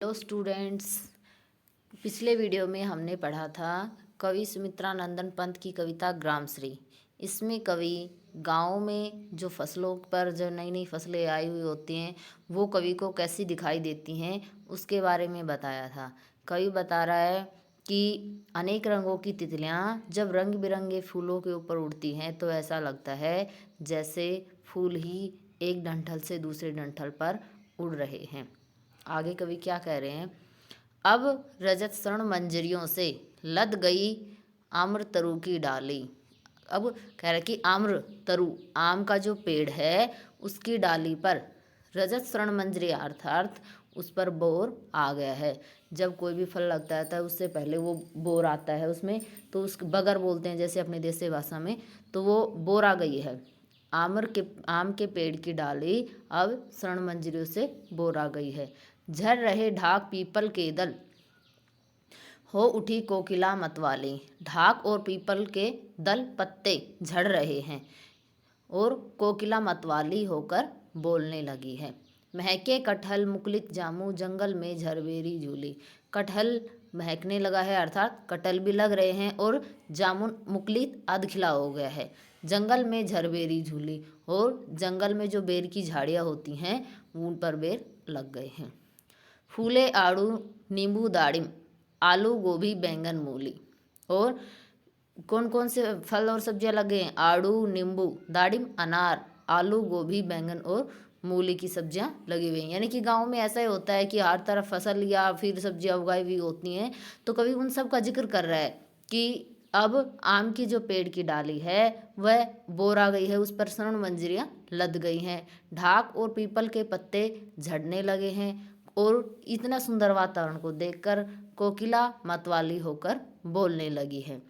Hello students. पिछले video में हमने पढ़ा था कवि सुमित्रानंदन पंत की कविता ग्रामश्री। इसमें कवि गाँव में जो फसलों पर जो नई नई फसलें आई हुई होती हैं वो कवि को कैसी दिखाई देती हैं उसके बारे में बताया था। कवि बता रहा है कि अनेक रंगों की तितलियाँ जब रंग बिरंगे फूलों के ऊपर उड़ती हैं तो ऐसा लगता है जैसे फूल ही एक डंठल से दूसरे डंठल पर उड़ रहे हैं। आगे कवि क्या कह रहे हैं, अब रजत स्वर्ण मंजरियों से लद गई आम्र तरु की डाली। अब कह रहे कि आम्र तरु आम का जो पेड़ है उसकी डाली पर रजत स्वर्ण मंजरी अर्थात उस पर बोर आ गया है। जब कोई भी फल लगता है तो उससे पहले वो बोर आता है उसमें, तो उस बगर बोलते हैं जैसे अपने देसी भाषा में, तो वो बोर आ गई है। आम के पेड़ की डाली अब स्वर्ण मंजरियों से बोर आ गई है। झड़ रहे ढाक पीपल के दल हो उठी कोकिला मतवाली। ढाक और पीपल के दल पत्ते झड़ रहे हैं और कोकिला मतवाली होकर बोलने लगी है। महके कटहल मुकुलित जामू जंगल में झरबेरी झूली। कटहल महकने लगा है अर्थात कटहल भी लग रहे हैं और जामुन मुकुलित आध खिला हो गया है। जंगल में झरबेरी झूली और जंगल में जो बेर की झाड़ियाँ होती हैं उन पर बेर लग गए हैं। फूले आड़ू नींबू दाड़िम आलू गोभी बैंगन मूली। और कौन कौन से फल और सब्जियां लगे हैं, आड़ू नींबू दाड़िम अनार आलू गोभी बैंगन और मूली की सब्जियां लगी हुई हैं। यानी कि गांव में ऐसा ही होता है कि हर तरफ फसल या फिर सब्जियां उगाई हुई होती हैं। तो कभी उन सब का जिक्र कर रहा है कि अब आम की जो पेड़ की डाली है वह बोर आ गई है, उस पर स्वर्ण मंजरियां लद गई हैं। ढाक और पीपल के पत्ते झड़ने लगे हैं और इतना सुंदर वातावरण को देखकर कोकिला मतवाली होकर बोलने लगी है।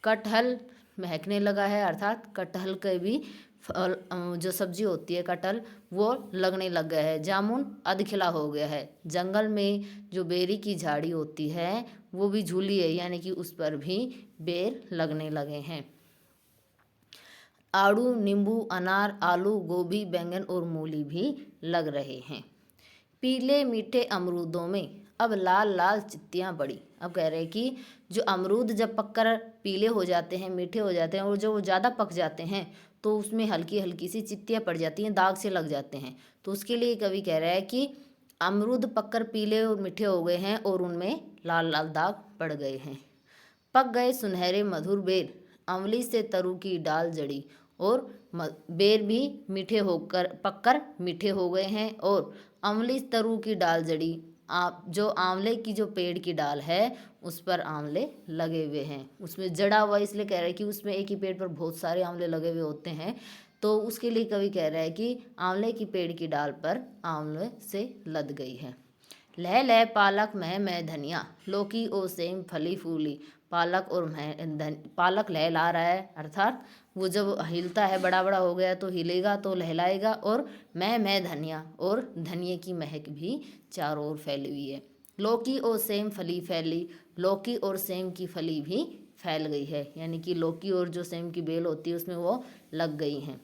कटहल महकने लगा है अर्थात कटहल के भी फल जो सब्जी होती है कटहल वो लगने लग गया है। जामुन अधखिला हो गया है। जंगल में जो बेरी की झाड़ी होती है वो भी झूली है, यानी कि उस पर भी बेर लगने लगे हैं। आड़ू नींबू अनार आलू गोभी बैंगन और मूली भी लग रहे हैं। पीले मीठे अमरूदों में अब लाल लाल चित्तियाँ पड़ी। अब कह रहे हैं कि जो अमरूद जब पककर पीले हो जाते हैं मीठे हो जाते हैं और जो ज़्यादा पक जाते हैं तो उसमें हल्की हल्की सी चित्तियाँ पड़ जाती हैं, दाग से लग जाते हैं। तो उसके लिए कवि कह रहा है कि अमरूद पककर पीले और मीठे हो गए हैं और उनमें लाल लाल दाग पड़ गए हैं। पक गए सुनहरे मधुर बेर अमली से तरु की डाल जड़ी। और बेर भी मीठे होकर पककर मीठे हो गए हैं और अमली तरु की डाल जड़ी। आप जो आंवले की जो पेड़ की डाल है उस पर आंवले लगे हुए हैं, उसमें जड़ा हुआ इसलिए कह रहा है कि उसमें एक ही पेड़ पर बहुत सारे आंवले लगे हुए होते हैं। तो उसके लिए कवि कह रहा है कि आंवले की पेड़ की डाल पर आंवले से लद गई है। लह लह पालक मैं धनिया लौकी और सेम फली फूली। पालक और पालक लहला रहा है अर्थात वो जब हिलता है बड़ा बड़ा हो गया तो हिलेगा तो लहलाएगा। और मैं धनिया और धनिए की महक भी चारों ओर फैली हुई है। लौकी और सेम फली फैली लौकी और सेम की फली भी फैल गई है, यानी कि लौकी और जो सेम की बेल होती है उसमें वो लग गई हैं।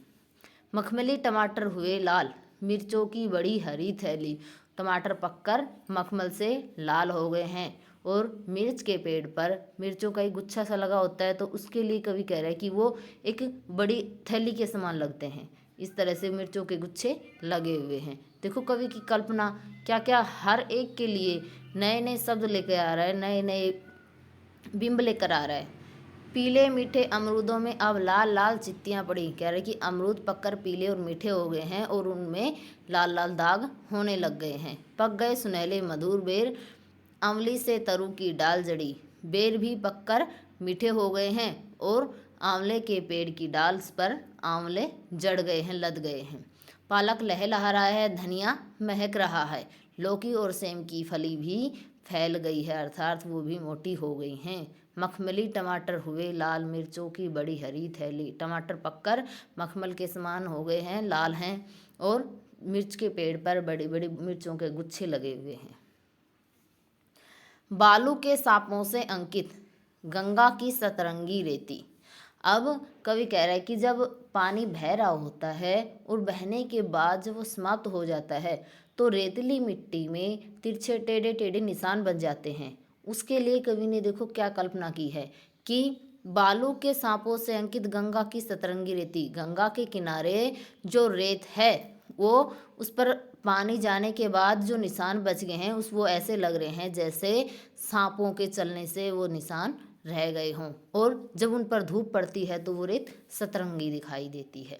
मखमली टमाटर हुए लाल मिर्चों की बड़ी हरी थैली। टमाटर पककर मखमल से लाल हो गए हैं और मिर्च के पेड़ पर मिर्चों का एक गुच्छा सा लगा होता है तो उसके लिए कवि कह रहा है कि वो एक बड़ी थैली के समान लगते हैं। इस तरह से मिर्चों के गुच्छे लगे हुए हैं। देखो कवि की कल्पना क्या क्या हर एक के लिए नए नए शब्द लेकर आ रहा है, नए नए बिंब लेकर आ रहा है। पीले मीठे अमरूदों में अब लाल लाल चित्तियाँ पड़ी। कह रहे कि अमरूद पककर पीले और मीठे हो गए हैं और उनमें लाल लाल दाग होने लग गए हैं। पक गए सुनहले मधुर बेर अमली से तरु की डाल जड़ी। बेर भी पककर मीठे हो गए हैं और आंवले के पेड़ की डाल पर आंवले जड़ गए हैं, लद गए हैं। पालक लहलहा रहा है धनिया महक रहा है। लौकी और सेम की फली भी फैल गई है अर्थात वो भी मोटी हो गई हैं। मखमली टमाटर हुए लाल मिर्चों की बड़ी हरी थैली। टमाटर पककर मखमल के समान हो गए हैं, लाल हैं और मिर्च के पेड़ पर बड़ी बड़ी मिर्चों के गुच्छे लगे हुए हैं। बालू के सांपों से अंकित गंगा की सतरंगी रेती। अब कवि कह रहा है कि जब पानी बह रहा होता है और बहने के बाद जब वो समाप्त हो जाता है तो रेतीली मिट्टी में तिरछे टेढ़े टेढ़े निशान बन जाते हैं। उसके लिए कवि ने देखो क्या कल्पना की है कि बालू के सांपों से अंकित गंगा की सतरंगी रेती, गंगा के किनारे जो रेत है वो उस पर पानी जाने के बाद जो निशान बच गए हैं उस वो ऐसे लग रहे हैं जैसे सांपों के चलने से वो निशान रह गए हों, और जब उन पर धूप पड़ती है तो वो रेत सतरंगी दिखाई देती है।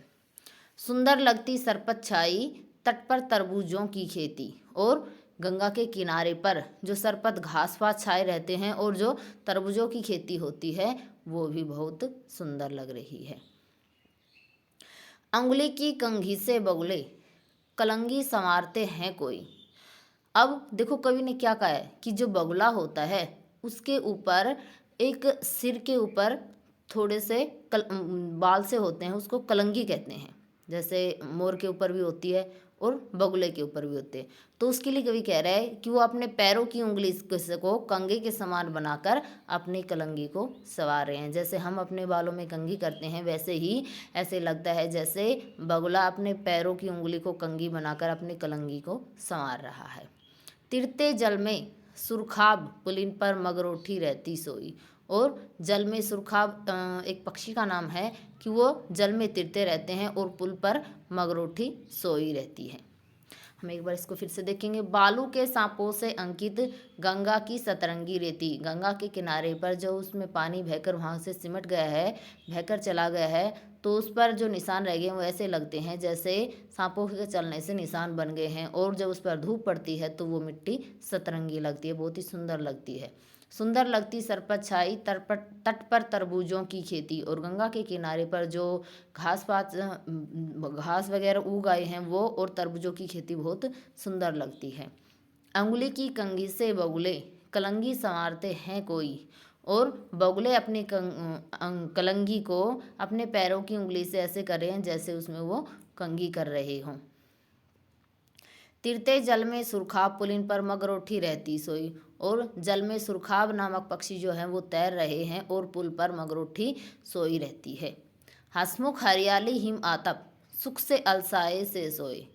सुंदर लगती सरपत छाई तट पर तरबूजों की खेती, और गंगा के किनारे पर जो सरपत घास वास छाए रहते हैं और जो तरबूजों की खेती होती है वो भी बहुत सुंदर लग रही है। अंगुली की कंघी से बगुले कलंगी संवारते हैं कोई। अब देखो कवि ने क्या कहा है कि जो बगुला होता है उसके ऊपर एक सिर के ऊपर थोड़े से बाल से होते हैं, उसको कलंगी कहते हैं। जैसे मोर के ऊपर भी होती है और बगुले के ऊपर भी होते हैं। तो उसके लिए कवि कह रहा है कि वो अपने पैरों की उंगली को कंघी के समान बनाकर अपनी कलंगी को संवार रहे हैं। जैसे हम अपने बालों में कंघी करते हैं वैसे ही ऐसे लगता है जैसे बगुला अपने पैरों की उंगली को कंघी बनाकर अपनी कलंगी को संवार रहा है। तिरते जल में सुरखाब पुलिन पर मगरोठी रहती सोई, और जल में सुरखाब एक पक्षी का नाम है कि वो जल में तिरते रहते हैं और पुल पर मगरोठी सोई रहती है। हम एक बार इसको फिर से देखेंगे। बालू के सांपों से अंकित गंगा की सतरंगी रेती, गंगा के किनारे पर जो उसमें पानी बहकर वहाँ से सिमट गया है, बहकर चला गया है, तो उस पर जो निशान रह गए वो ऐसे लगते हैं जैसे सांपों के चलने से निशान बन गए हैं, और जब उस पर धूप पड़ती है तो वो मिट्टी सतरंगी लगती है, बहुत ही सुंदर लगती है। सुंदर लगती सरपत छाई तट पर तरबूजों की खेती, और गंगा के किनारे पर जो घास वगैरह उग आए हैं वो और तरबूजों की खेती बहुत सुंदर लगती है। अंगुली की कंघी से बगुले कलंगी संवारते हैं कोई, और बगुले अपनी कलंगी को अपने पैरों की उंगली से ऐसे कर रहे हैं जैसे उसमें वो कंघी कर रहे हों। तिरते जल में सुरखाब पुलिन पर मगरोठी रहती सोई, और जल में सुरखाब नामक पक्षी जो हैं वो तैर रहे हैं और पुल पर मगरोठी सोई रहती है। हसमुख हरियाली हिम आतप सुख से अलसाए से सोए।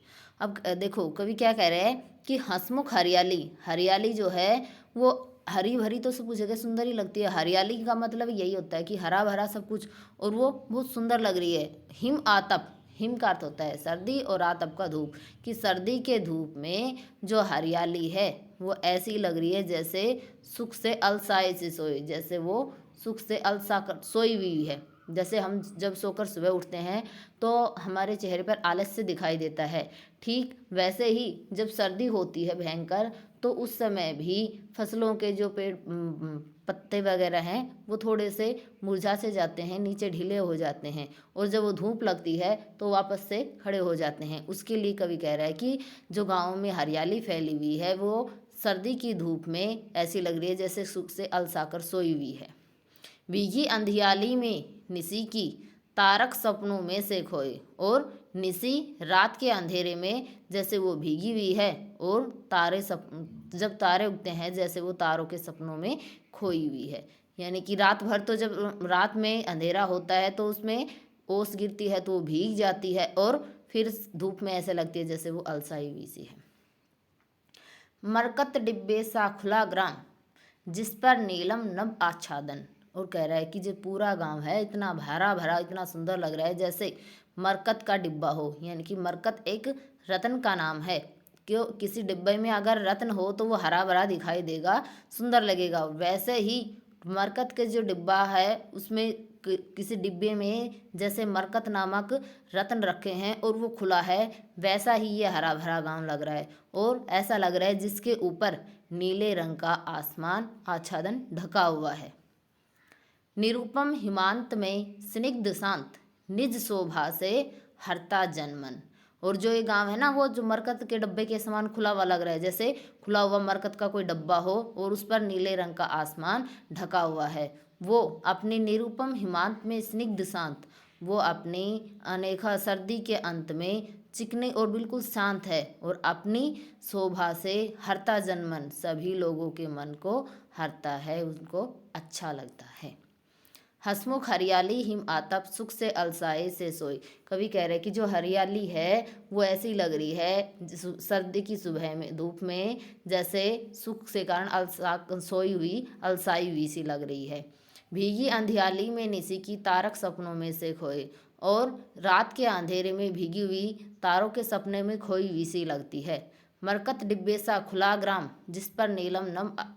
अब देखो कवि क्या कह रहे हैं कि हसमुख हरियाली, हरियाली जो है वो हरी भरी तो सब कुछ जगह सुंदर ही लगती है। हरियाली का मतलब यही होता है कि हरा भरा सब कुछ, और वो बहुत सुंदर लग रही है। हिम आतप, हिम का अर्थ होता है सर्दी और आतप का धूप, कि सर्दी के धूप में जो हरियाली है वो ऐसी लग रही है जैसे सुख से अलसाए से सोए, जैसे वो सुख से अलसा कर सोई हुई है। जैसे हम जब सोकर सुबह उठते हैं तो हमारे चेहरे पर आलस्य दिखाई देता है, ठीक वैसे ही जब सर्दी होती है भयंकर तो उस समय भी फसलों के जो पेड़ पत्ते वगैरह हैं वो थोड़े से मुरझा से जाते हैं, नीचे ढीले हो जाते हैं, और जब वो धूप लगती है तो वापस से खड़े हो जाते हैं। उसके लिए कवि कह रहा है कि जो गाँव में हरियाली फैली हुई है वो सर्दी की धूप में ऐसी लग रही है जैसे सुख से अलसाकर सोई हुई है। भीगी अंधियाली में निसी की तारक सपनों में से खोए, और निसी रात के अंधेरे में जैसे वो भीगी हुई है, और जब तारे उगते हैं जैसे वो तारों के सपनों में खोई हुई है। यानी कि रात भर तो जब रात में अंधेरा होता है तो उसमें ओस गिरती है तो वो भीग जाती है, और फिर धूप में ऐसे लगती है जैसे वो अलसाई हुई सी है। मरकत डिब्बे सा खुला ग्राम जिस पर नीलम नभ आच्छादन, और कह रहा है कि जो पूरा गांव है इतना भरा भरा इतना सुंदर लग रहा है जैसे मरकत का डिब्बा हो। यानी कि मरकत एक रत्न का नाम है, क्यों किसी डिब्बे में अगर रत्न हो तो वो हरा भरा दिखाई देगा, सुंदर लगेगा। वैसे ही मरकत के जो डिब्बा है उसमें किसी डिब्बे में जैसे मरकत नामक रत्न रखे हैं और वो खुला है, वैसा ही ये हरा भरा गांव लग रहा है, और ऐसा लग रहा है जिसके ऊपर नीले रंग का आसमान आच्छादन ढका हुआ है। निरुपम हिमांत में स्निग्ध शांत निज शोभा से हरता जनमन, और जो ये गांव है ना वो जो मरकत के डब्बे के समान खुला हुआ लग रहा है, जैसे खुला हुआ मरकत का कोई डब्बा हो और उस पर नीले रंग का आसमान ढका हुआ है। वो अपनी निरुपम हिमांत में स्निग्ध शांत, वो अपनी अनेका सर्दी के अंत में चिकने और बिल्कुल शांत है, और अपनी शोभा से हरता जनमन सभी लोगों के मन को हरता है, उनको अच्छा लगता है। हसमुख हरियाली हिम आतप सुख से अलसाए से सोई। कवि कह रहे हैं कि जो हरियाली है वो ऐसी लग रही है सर्दी की सुबह में धूप में, जैसे सुख से कारण अलसा सोई हुई अलसाई हुई सी लग रही है। भीगी अंधियाली में निसी की तारक सपनों में से खोए। और रात के अंधेरे में भीगी हुई तारों के सपने में खोई हुई सी लगती है। मरकत डिब्बे सा खुला ग्राम जिस पर नीलम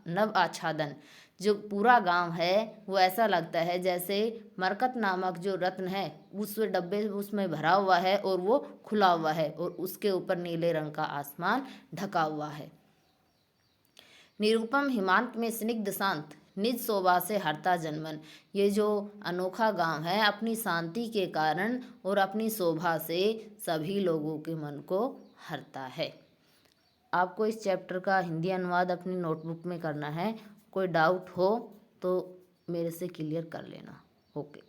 नव आच्छादन। जो पूरा गांव है वो ऐसा लगता है जैसे मरकत नामक जो रत्न है उस डब्बे उसमें भरा हुआ है और वो खुला हुआ है और उसके ऊपर नीले रंग का आसमान ढका हुआ है। निरुपम हिमांत में स्निग्ध शांत निज शोभा से हरता जनमन। ये जो अनोखा गांव है अपनी शांति के कारण और अपनी शोभा से सभी लोगों के मन को हरता है। आपको इस चैप्टर का हिंदी अनुवाद अपनी नोटबुक में करना है। कोई डाउट हो तो मेरे से क्लियर कर लेना। ओके।